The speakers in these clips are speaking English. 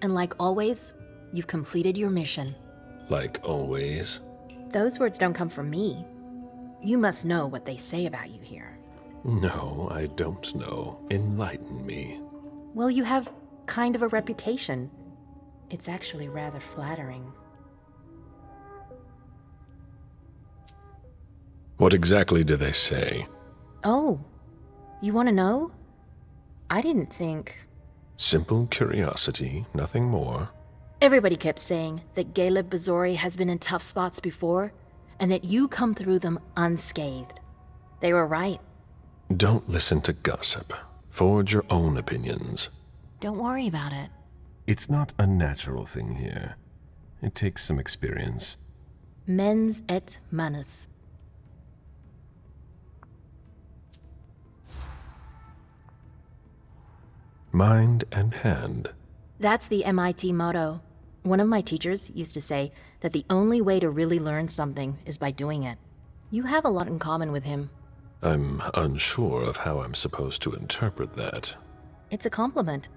And like always, you've completed your mission. Like always. Those words don't come from me. You must know what they say about you here. No, I don't know. Enlighten me. Well, you have kind of a reputation. It's actually rather flattering. What exactly do they say? Oh, you want to know? I didn't think... Simple curiosity, nothing more. Everybody kept saying that Galeb Bazori has been in tough spots before, and that you come through them unscathed. They were right. Don't listen to gossip. Forge your own opinions. Don't worry about it. It's not a natural thing here. It takes some experience. Mens et manus. Mind and hand. That's the MIT motto. One of my teachers used to say that the only way to really learn something is by doing it. You have a lot in common with him. I'm unsure of how I'm supposed to interpret that. It's a compliment.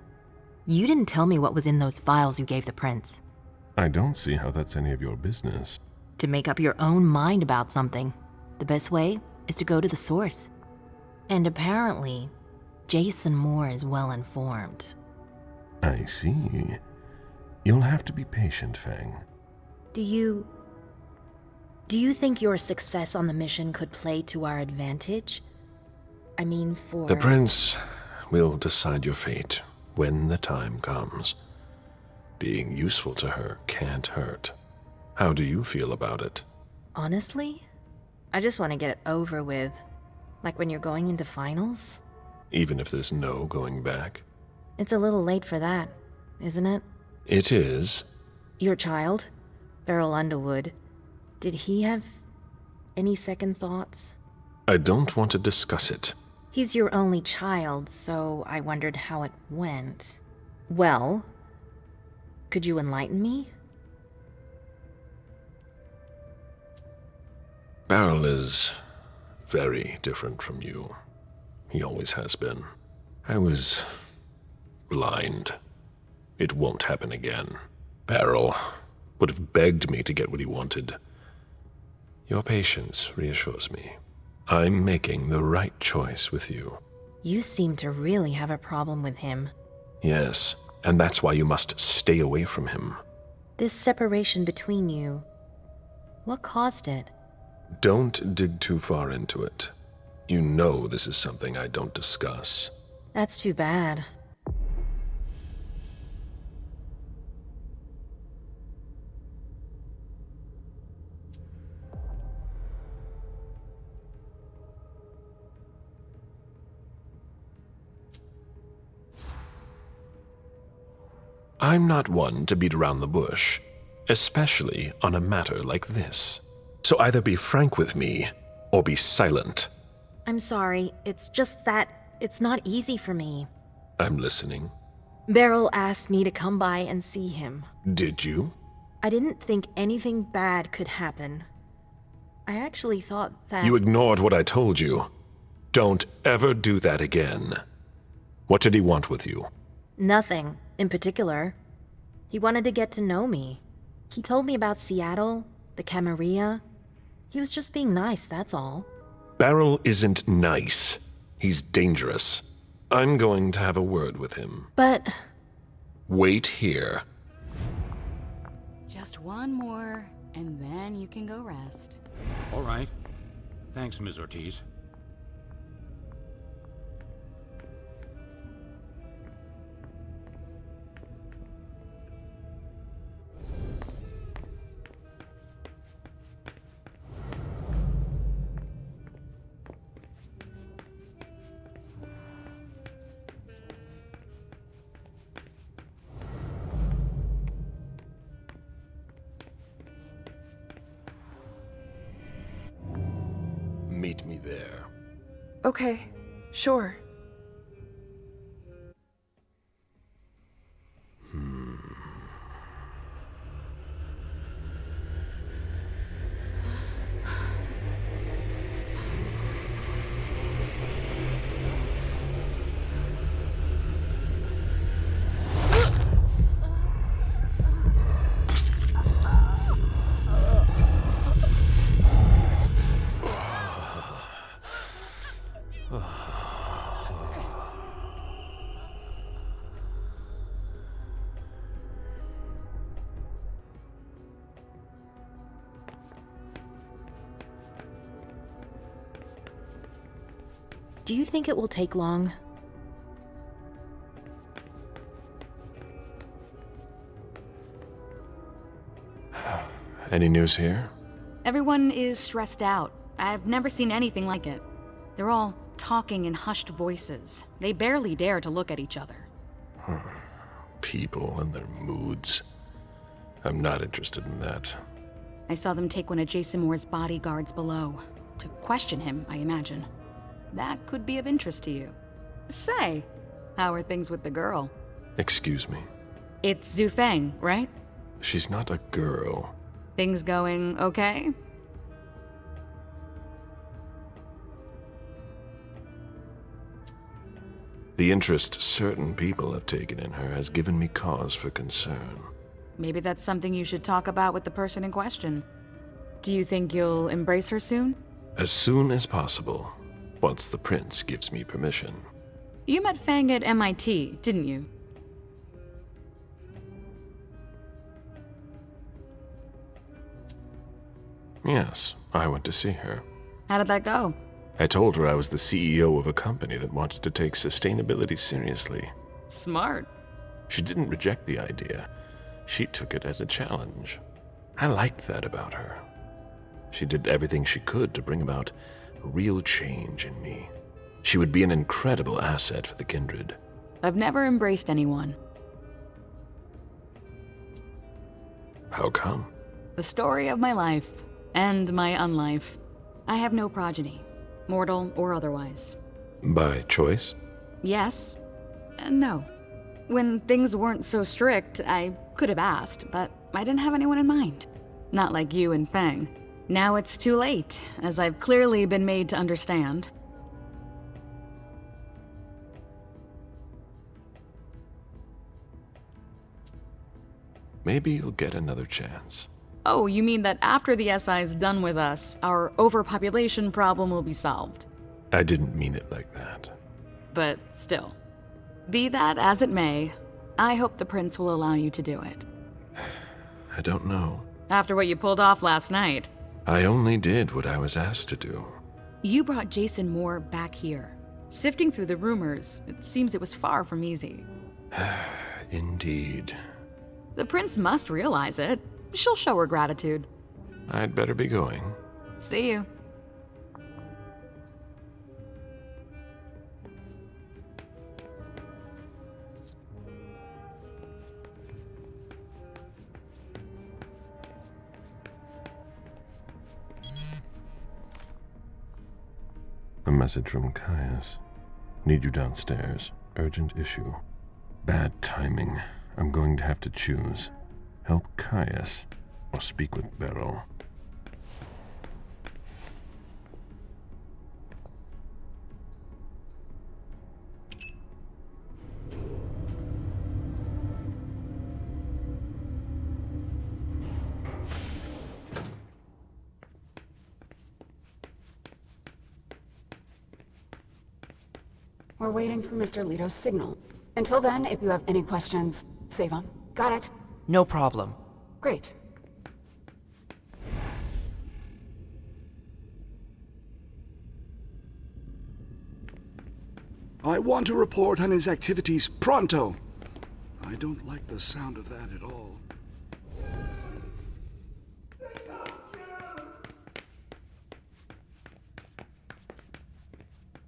You didn't tell me what was in those files you gave the prince. I don't see how that's any of your business. To make up your own mind about something, the best way is to go to the source. And apparently, Jason Moore is well informed. I see. You'll have to be patient, Fang. Do you think your success on the mission could play to our advantage? I mean, for... The prince will decide your fate when the time comes. Being useful to her can't hurt. How do you feel about it? Honestly, I just want to get it over with. Like when you're going into finals. Even if there's no going back? It's a little late for that, isn't it? It is. Your child, Beryl Underwood, did he have any second thoughts? I don't want to discuss it. He's your only child, so I wondered how it went. Well, could you enlighten me? Beryl is very different from you. He always has been. I was blind. It won't happen again. Beryl would have begged me to get what he wanted. Your patience reassures me. I'm making the right choice with you. You seem to really have a problem with him. Yes, and that's why you must stay away from him. This separation between you, what caused it? Don't dig too far into it. You know this is something I don't discuss. That's too bad. I'm not one to beat around the bush, especially on a matter like this. So either be frank with me, or be silent. I'm sorry, it's just that it's not easy for me. I'm listening. Beryl asked me to come by and see him. Did you? I didn't think anything bad could happen. I actually thought that... You ignored what I told you. Don't ever do that again. What did he want with you? Nothing in particular. He wanted to get to know me. He told me about Seattle, the Camarilla. He was just being nice, that's all. Beryl isn't nice. He's dangerous. I'm going to have a word with him. But... Wait here. Just one more, and then you can go rest. All right. Thanks, Ms. Ortiz. Meet me there. Okay, sure. Do you think it will take long? Any news here? Everyone is stressed out. I've never seen anything like it. They're all talking in hushed voices. They barely dare to look at each other. People and their moods. I'm not interested in that. I saw them take one of Jason Moore's bodyguards below. To question him, I imagine. That could be of interest to you. Say, how are things with the girl? Excuse me. It's Zhu Feng, right? She's not a girl. Things going okay? The interest certain people have taken in her has given me cause for concern. Maybe that's something you should talk about with the person in question. Do you think you'll embrace her soon? As soon as possible, once the prince gives me permission. You met Fang at MIT, didn't you? Yes, I went to see her. How did that go? I told her I was the CEO of a company that wanted to take sustainability seriously. Smart. She didn't reject the idea. She took it as a challenge. I liked that about her. She did everything she could to bring about a real change in me. She would be an incredible asset for the Kindred. I've never embraced anyone. How come? The story of my life, and my unlife. I have no progeny, mortal or otherwise. By choice? Yes, and no. When things weren't so strict, I could have asked, but I didn't have anyone in mind. Not like you and Fang. Now it's too late, as I've clearly been made to understand. Maybe you'll get another chance. Oh, you mean that after the SI's done with us, our overpopulation problem will be solved? I didn't mean it like that. But still. Be that as it may, I hope the prince will allow you to do it. I don't know. After what you pulled off last night. I only did what I was asked to do. You brought Jason Moore back here. Sifting through the rumors, it seems it was far from easy. Indeed. The prince must realize it. She'll show her gratitude. I'd better be going. See you. A message from Caius. Need you downstairs. Urgent issue. Bad timing. I'm going to have to choose. Help Caius or speak with Beryl. We're waiting for Mr. Leto's signal. Until then, if you have any questions, save them. Got it? No problem. Great. I want to report on his activities pronto. I don't like the sound of that at all.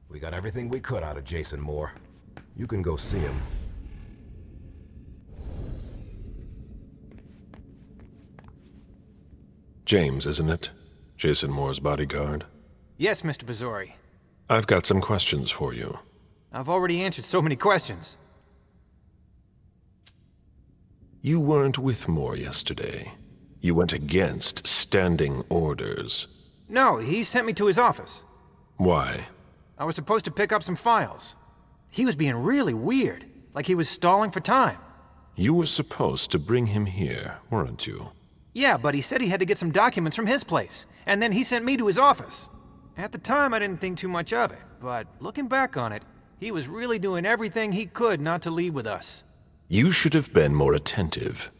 We got everything we could out of Jason Moore. You can go see him. James, isn't it? Jason Moore's bodyguard. Yes, Mr. Bazori. I've got some questions for you. I've already answered so many questions. You weren't with Moore yesterday. You went against standing orders. No, he sent me to his office. Why? I was supposed to pick up some files. He was being really weird, like he was stalling for time. You were supposed to bring him here, weren't you? Yeah, but he said he had to get some documents from his place, and then he sent me to his office. At the time, I didn't think too much of it, but looking back on it, he was really doing everything he could not to leave with us. You should have been more attentive.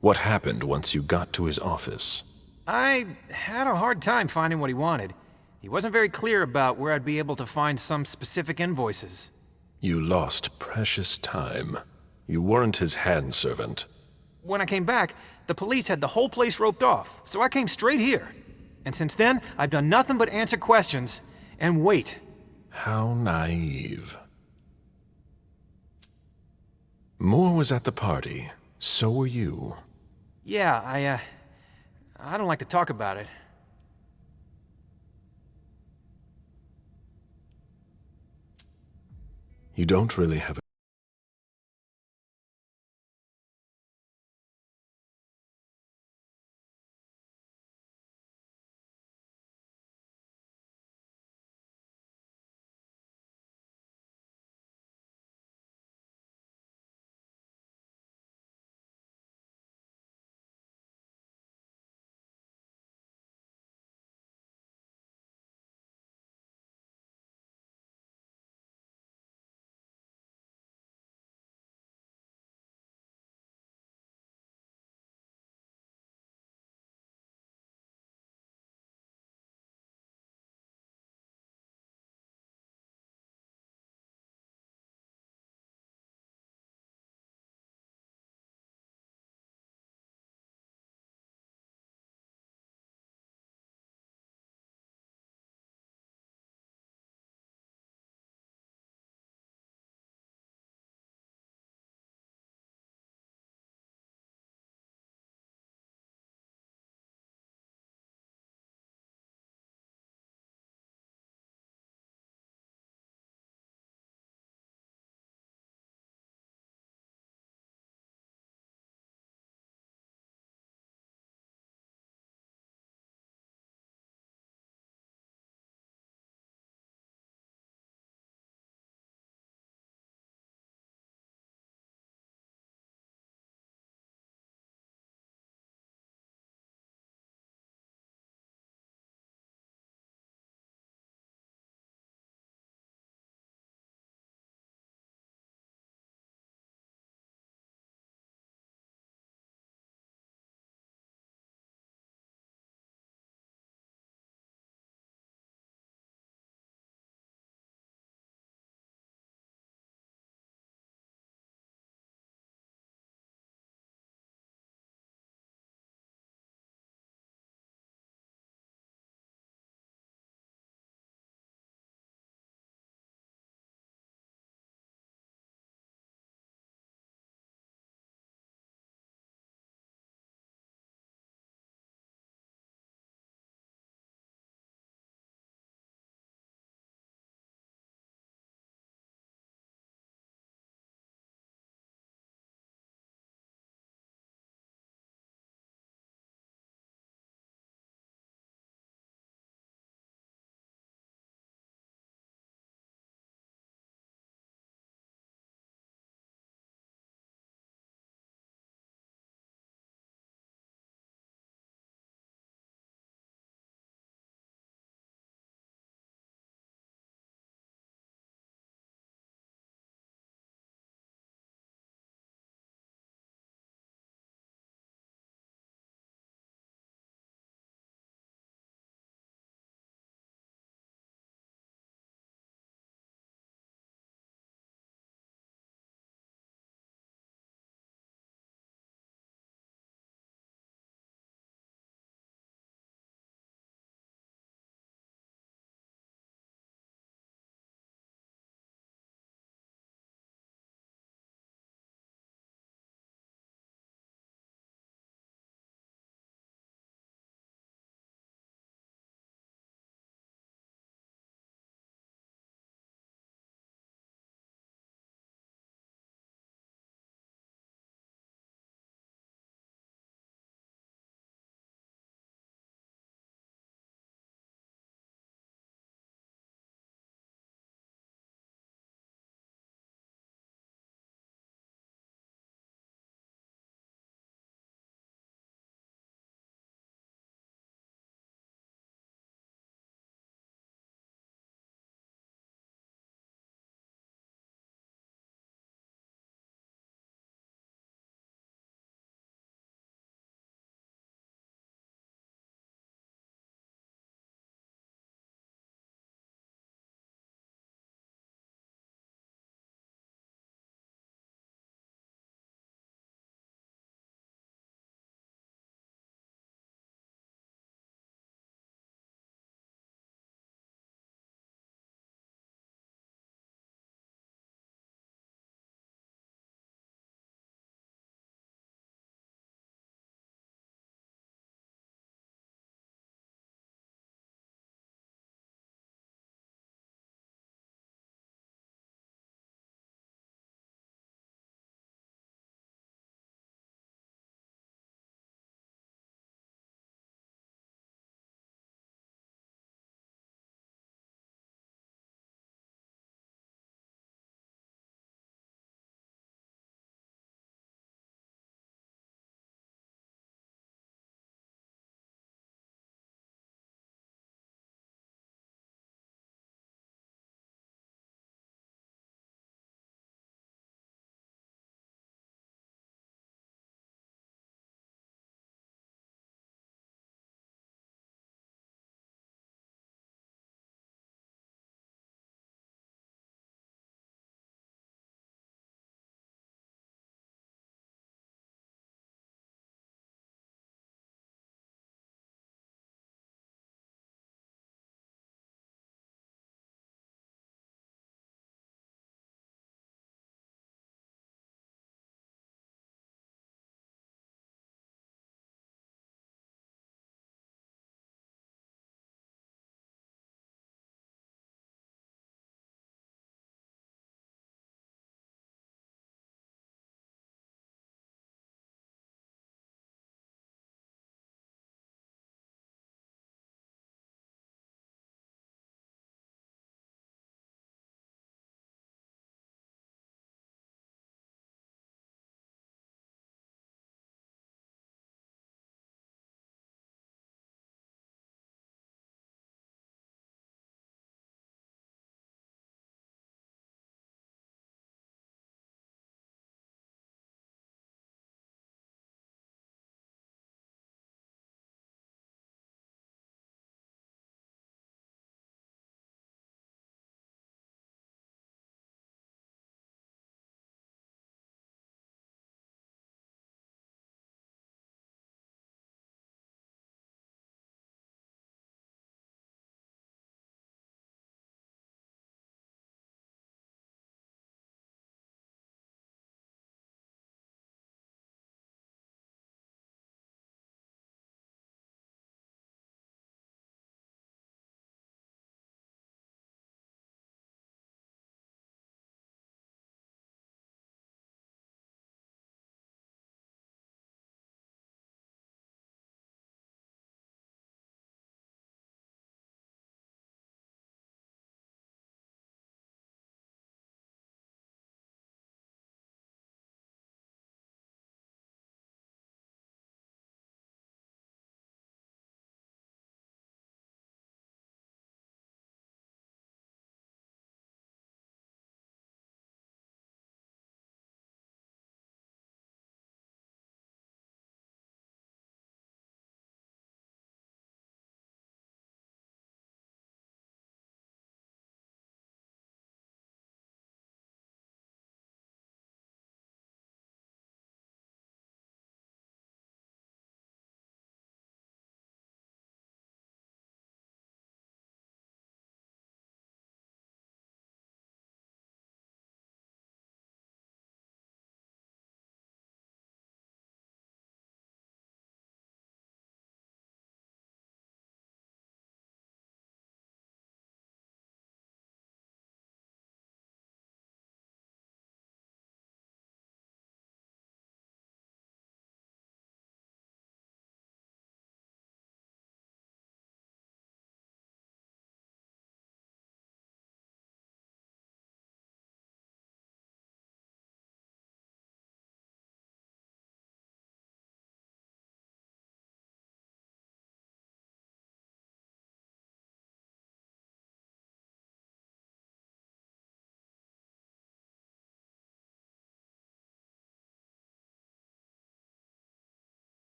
What happened once you got to his office? I had a hard time finding what he wanted. He wasn't very clear about where I'd be able to find some specific invoices. You lost precious time. You weren't his handservant. When I came back, the police had the whole place roped off, so I came straight here. And since then, I've done nothing but answer questions and wait. How naive. Moore was at the party. So were you. Yeah, I don't like to talk about it. You don't really have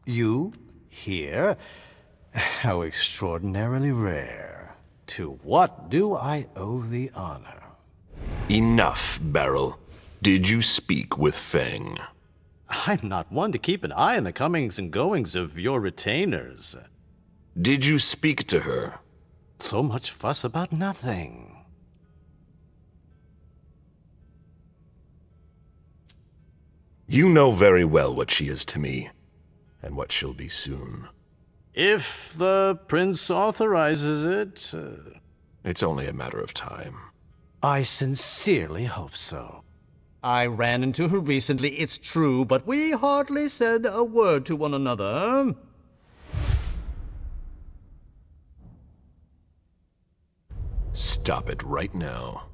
You? Here? How extraordinarily rare. To what do I owe the honor? Enough, Beryl. Did you speak with Feng? I'm not one to keep an eye on the comings and goings of your retainers. Did you speak to her? So much fuss about nothing. You know very well what she is to me, and what she'll be soon. If the prince authorizes it... It's only a matter of time. I sincerely hope so. I ran into her recently, it's true, but we hardly said a word to one another. Stop it right now.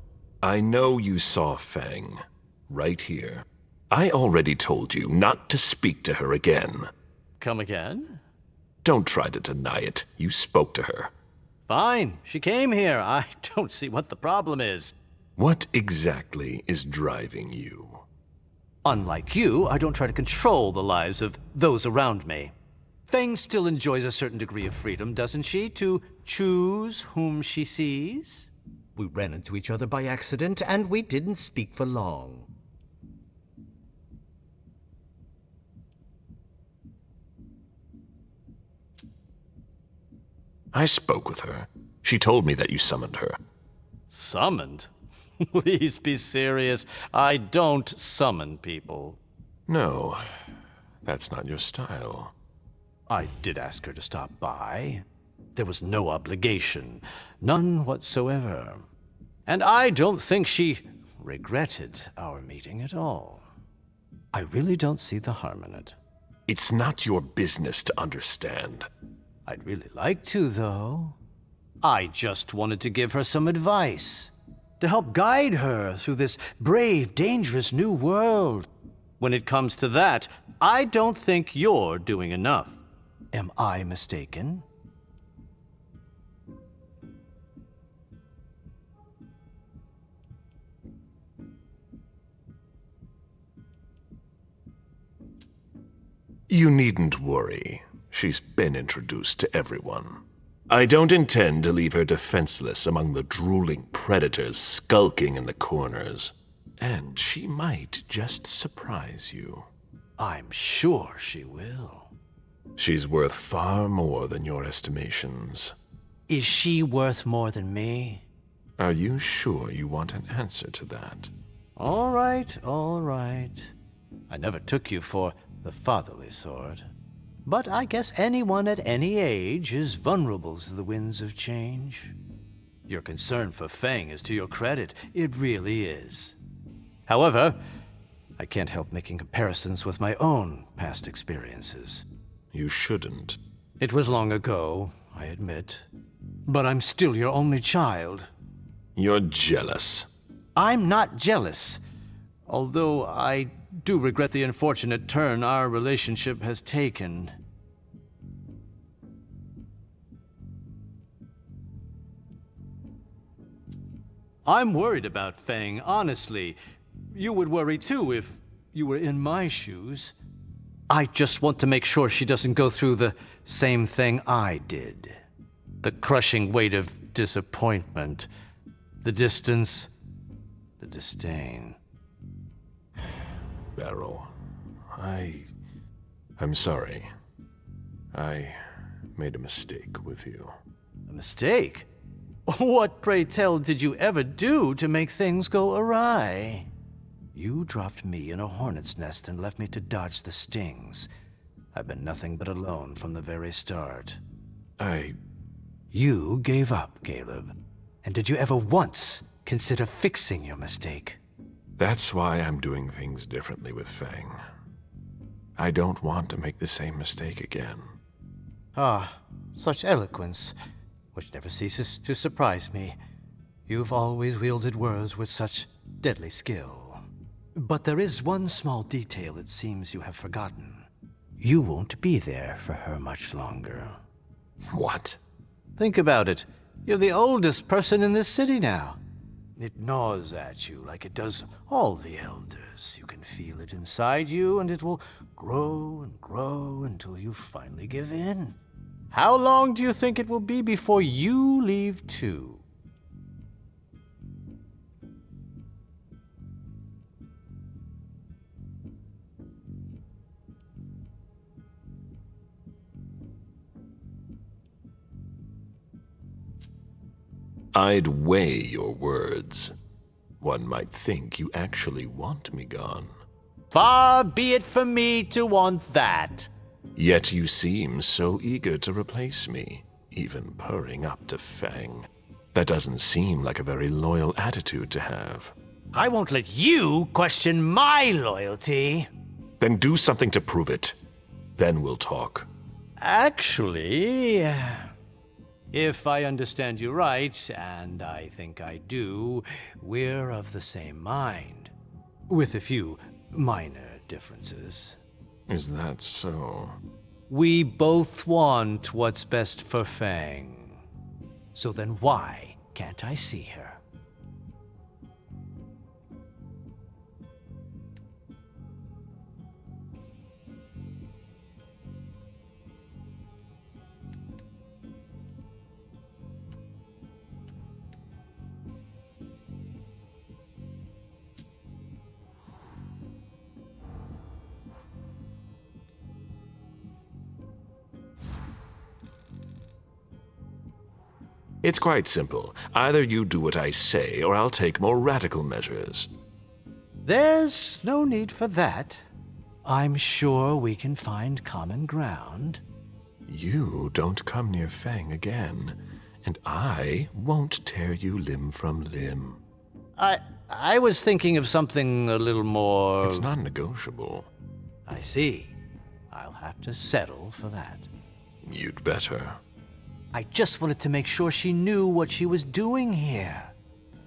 I know you saw Feng. Right here. I already told you not to speak to her again. Come again? Don't try to deny it. You spoke to her. Fine. She came here. I don't see what the problem is. What exactly is driving you? Unlike you, I don't try to control the lives of those around me. Feng still enjoys a certain degree of freedom, doesn't she, to choose whom she sees? We ran into each other by accident, and we didn't speak for long. I spoke with her. She told me that you summoned her. Summoned? Please be serious. I don't summon people. No, that's not your style. I did ask her to stop by. There was no obligation. None whatsoever. And I don't think she regretted our meeting at all. I really don't see the harm in it. It's not your business to understand. I'd really like to, though. I just wanted to give her some advice, to help guide her through this brave, dangerous new world. When it comes to that, I don't think you're doing enough. Am I mistaken? You needn't worry. She's been introduced to everyone. I don't intend to leave her defenseless among the drooling predators skulking in the corners. And she might just surprise you. I'm sure she will. She's worth far more than your estimations. Is she worth more than me? Are you sure you want an answer to that? All right, all right. I never took you for the fatherly sort. But I guess anyone at any age is vulnerable to the winds of change. Your concern for Feng is to your credit. It really is. However, I can't help making comparisons with my own past experiences. You shouldn't. It was long ago, I admit. But I'm still your only child. You're jealous. I'm not jealous. Although I do regret the unfortunate turn our relationship has taken. I'm worried about Feng, honestly. You would worry too if you were in my shoes. I just want to make sure she doesn't go through the same thing I did. The crushing weight of disappointment, the distance, the disdain. Beryl, I'm sorry. I made a mistake with you. A mistake? What, pray tell, did you ever do to make things go awry? You dropped me in a hornet's nest and left me to dodge the stings. I've been nothing but alone from the very start. You gave up, Galeb. And did you ever once consider fixing your mistake? That's why I'm doing things differently with Feng. I don't want to make the same mistake again. Ah, such eloquence, which never ceases to surprise me. You've always wielded words with such deadly skill. But there is one small detail it seems you have forgotten. You won't be there for her much longer. What? Think about it. You're the oldest person in this city now. It gnaws at you like it does all the elders. You can feel it inside you, and it will grow and grow until you finally give in. How long do you think it will be before you leave too? I'd weigh your words. One might think you actually want me gone. Far be it from me to want that. Yet you seem so eager to replace me, even purring up to Fang. That doesn't seem like a very loyal attitude to have. I won't let you question my loyalty. Then do something to prove it. Then we'll talk. Actually, if I understand you right, and I think I do, we're of the same mind. With a few minor differences. Is that so? We both want what's best for Fang. So then why can't I see her? It's quite simple. Either you do what I say, or I'll take more radical measures. There's no need for that. I'm sure we can find common ground. You don't come near Fang again, and I won't tear you limb from limb. I was thinking of something a little more... It's non-negotiable. I see. I'll have to settle for that. You'd better. I just wanted to make sure she knew what she was doing here.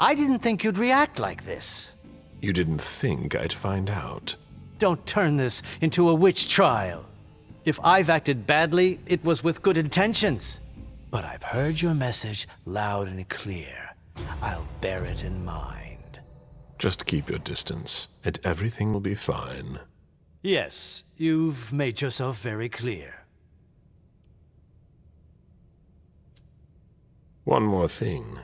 I didn't think you'd react like this. You didn't think I'd find out. Don't turn this into a witch trial. If I've acted badly, it was with good intentions. But I've heard your message loud and clear. I'll bear it in mind. Just keep your distance, and everything will be fine. Yes, you've made yourself very clear. One more thing.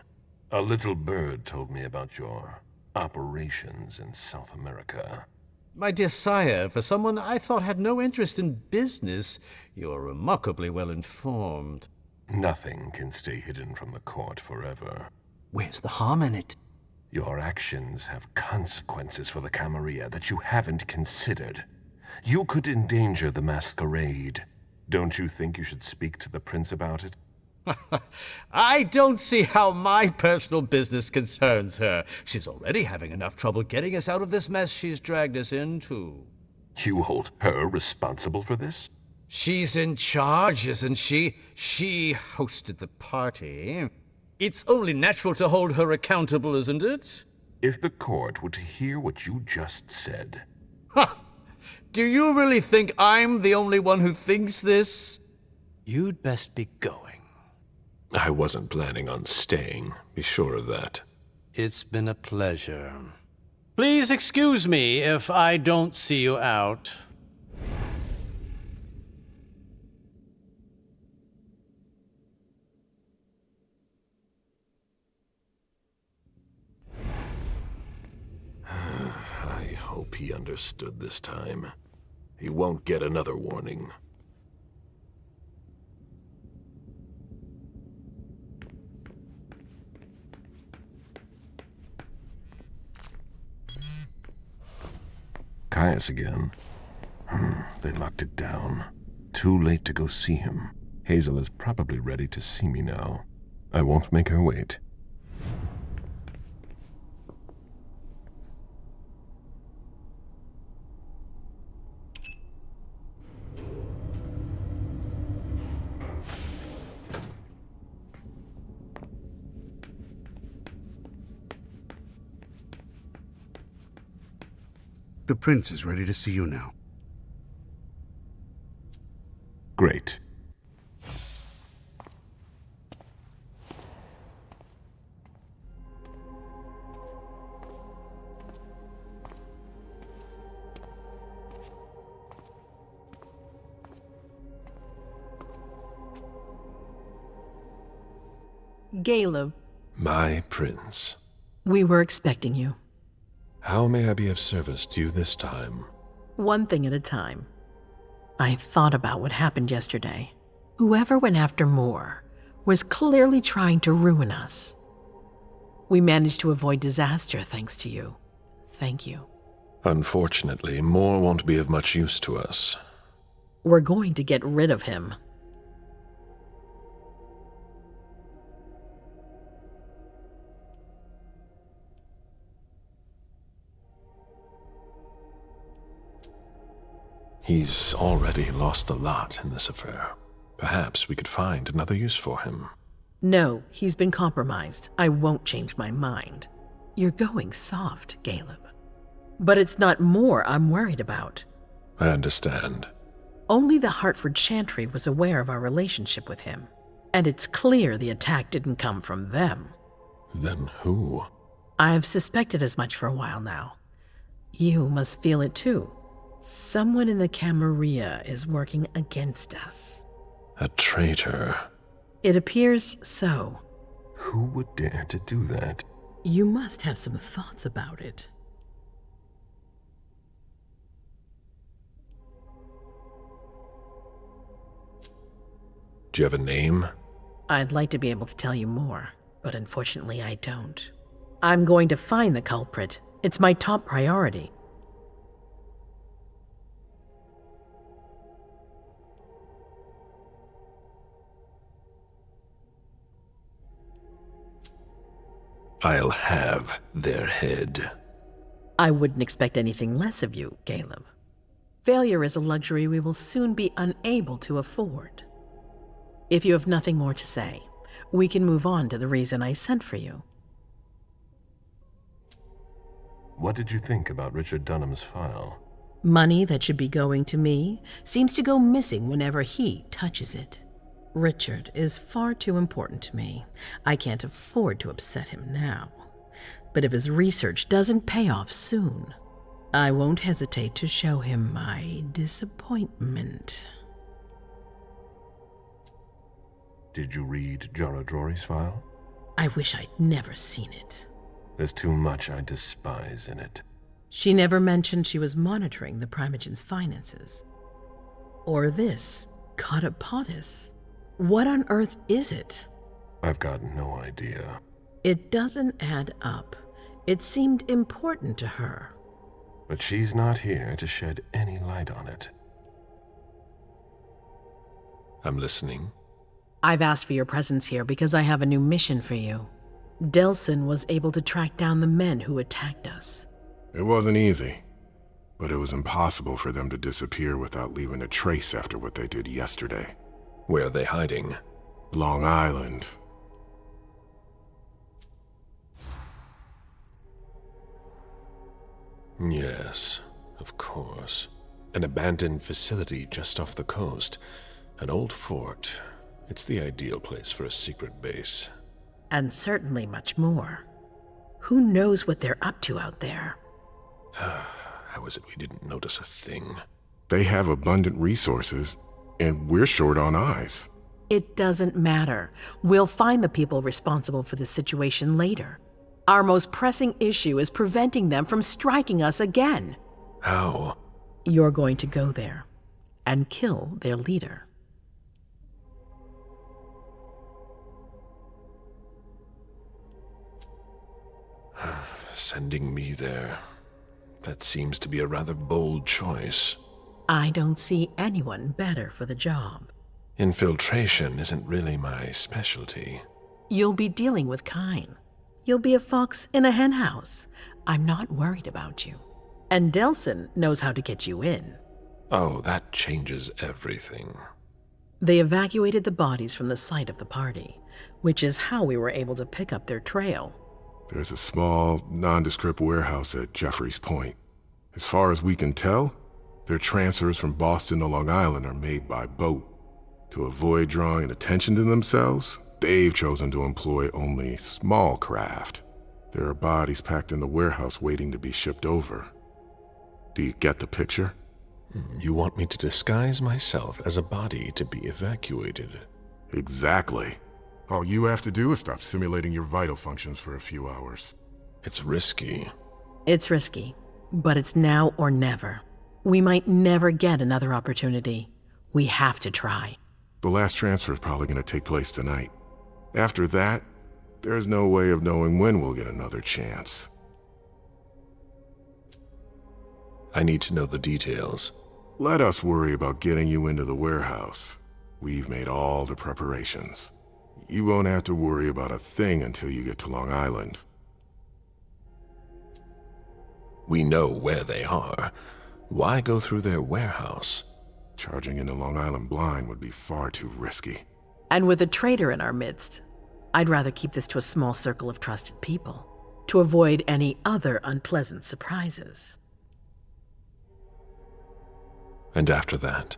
A little bird told me about your operations in South America. My dear sire, for someone I thought had no interest in business, you're remarkably well informed. Nothing can stay hidden from the court forever. Where's the harm in it? Your actions have consequences for the Camarilla that you haven't considered. You could endanger the Masquerade. Don't you think you should speak to the prince about it? I don't see how my personal business concerns her. She's already having enough trouble getting us out of this mess she's dragged us into. You hold her responsible for this? She's in charge, isn't she? She hosted the party. It's only natural to hold her accountable, isn't it? If the court were to hear what you just said... Ha! Do you really think I'm the only one who thinks this? You'd best be going. I wasn't planning on staying, be sure of that. It's been a pleasure. Please excuse me if I don't see you out. I hope he understood this time. He won't get another warning. Caius again. They locked it down. Too late to go see him. Hazel is probably ready to see me now. I won't make her wait. The prince is ready to see you now. Great. Galeb. My prince. We were expecting you. How may I be of service to you this time? One thing at a time. I thought about what happened yesterday. Whoever went after Moore was clearly trying to ruin us. We managed to avoid disaster thanks to you. Thank you. Unfortunately, Moore won't be of much use to us. We're going to get rid of him. He's already lost a lot in this affair. Perhaps we could find another use for him. No, he's been compromised. I won't change my mind. You're going soft, Galeb. But it's not Moore I'm worried about. I understand. Only the Hartford Chantry was aware of our relationship with him. And it's clear the attack didn't come from them. Then who? I've suspected as much for a while now. You must feel it too. Someone in the Camarilla is working against us. A traitor. It appears so. Who would dare to do that? You must have some thoughts about it. Do you have a name? I'd like to be able to tell you more, but unfortunately I don't. I'm going to find the culprit. It's my top priority. I'll have their head. I wouldn't expect anything less of you, Galeb. Failure is a luxury we will soon be unable to afford. If you have nothing more to say, we can move on to the reason I sent for you. What did you think about Richard Dunham's file? Money that should be going to me seems to go missing whenever he touches it. Richard is far too important to me. I can't afford to upset him now. But if his research doesn't pay off soon, I won't hesitate to show him my disappointment. Did you read Jorodori's file? I wish I'd never seen it. There's too much I despise in it. She never mentioned she was monitoring the Primogen's finances. Or this, Catapotis. What on earth is it? I've got no idea. It doesn't add up. It seemed important to her. But she's not here to shed any light on it. I'm listening. I've asked for your presence here because I have a new mission for you. Delsin was able to track down the men who attacked us. It wasn't easy, but it was impossible for them to disappear without leaving a trace after what they did yesterday. Where are they hiding? Long Island. Yes, of course. An abandoned facility just off the coast. An old fort. It's the ideal place for a secret base. And certainly much more. Who knows what they're up to out there? How is it we didn't notice a thing? They have abundant resources, and we're short on eyes. It doesn't matter. We'll find the people responsible for the situation later. Our most pressing issue is preventing them from striking us again. How? You're going to go there and kill their leader. Sending me there. That seems to be a rather bold choice. I don't see anyone better for the job. Infiltration isn't really my specialty. You'll be dealing with Kine. You'll be a fox in a henhouse. I'm not worried about you. And Delsin knows how to get you in. Oh, that changes everything. They evacuated the bodies from the site of the party, which is how we were able to pick up their trail. There's a small, nondescript warehouse at Jeffrey's Point. As far as we can tell, their transfers from Boston to Long Island are made by boat. To avoid drawing attention to themselves, they've chosen to employ only small craft. There are bodies packed in the warehouse waiting to be shipped over. Do you get the picture? You want me to disguise myself as a body to be evacuated? Exactly. All you have to do is stop simulating your vital functions for a few hours. It's risky. It's risky, but it's now or never. We might never get another opportunity. We have to try. The last transfer is probably going to take place tonight. After that, there's no way of knowing when we'll get another chance. I need to know the details. Let us worry about getting you into the warehouse. We've made all the preparations. You won't have to worry about a thing until you get to Long Island. We know where they are. Why go through their warehouse? Charging into Long Island blind would be far too risky. And with a traitor in our midst, I'd rather keep this to a small circle of trusted people, to avoid any other unpleasant surprises. And after that?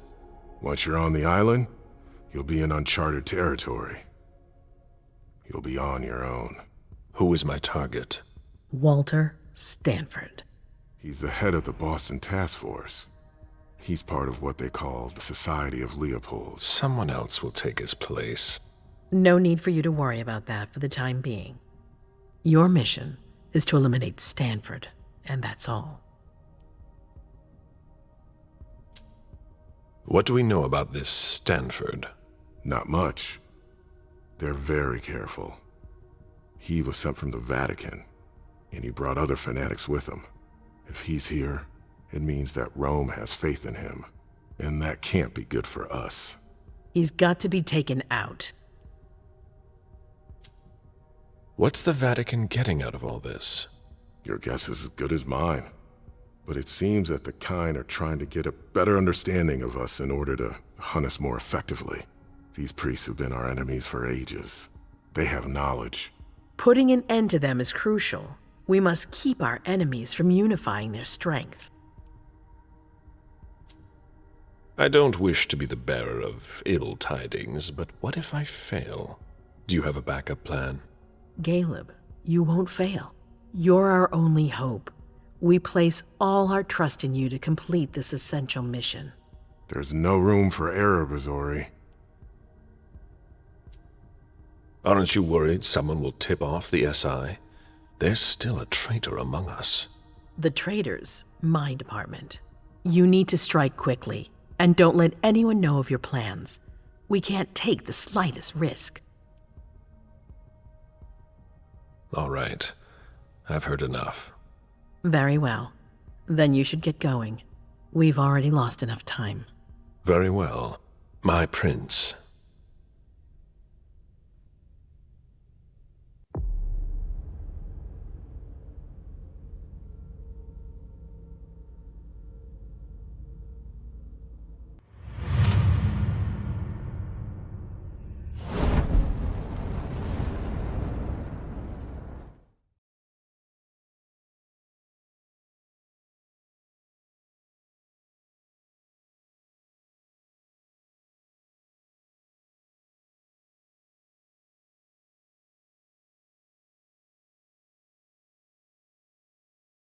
Once you're on the island, you'll be in uncharted territory. You'll be on your own. Who is my target? Walter Stanford. He's the head of the Boston Task Force. He's part of what they call the Society of Leopold. Someone else will take his place. No need for you to worry about that for the time being. Your mission is to eliminate Stanford, and that's all. What do we know about this Stanford? Not much. They're very careful. He was sent from the Vatican, and he brought other fanatics with him. If he's here, it means that Rome has faith in him, and that can't be good for us. He's got to be taken out. What's the Vatican getting out of all this? Your guess is as good as mine. But it seems that the kind are trying to get a better understanding of us in order to hunt us more effectively. These priests have been our enemies for ages. They have knowledge. Putting an end to them is crucial. We must keep our enemies from unifying their strength. I don't wish to be the bearer of ill tidings, but what if I fail? Do you have a backup plan? Galeb, you won't fail. You're our only hope. We place all our trust in you to complete this essential mission. There's no room for error, Bazori. Aren't you worried someone will tip off the SI? There's still a traitor among us. The traitors, my department. You need to strike quickly, and don't let anyone know of your plans. We can't take the slightest risk. All right. I've heard enough. Very well. Then you should get going. We've already lost enough time. Very well. My prince,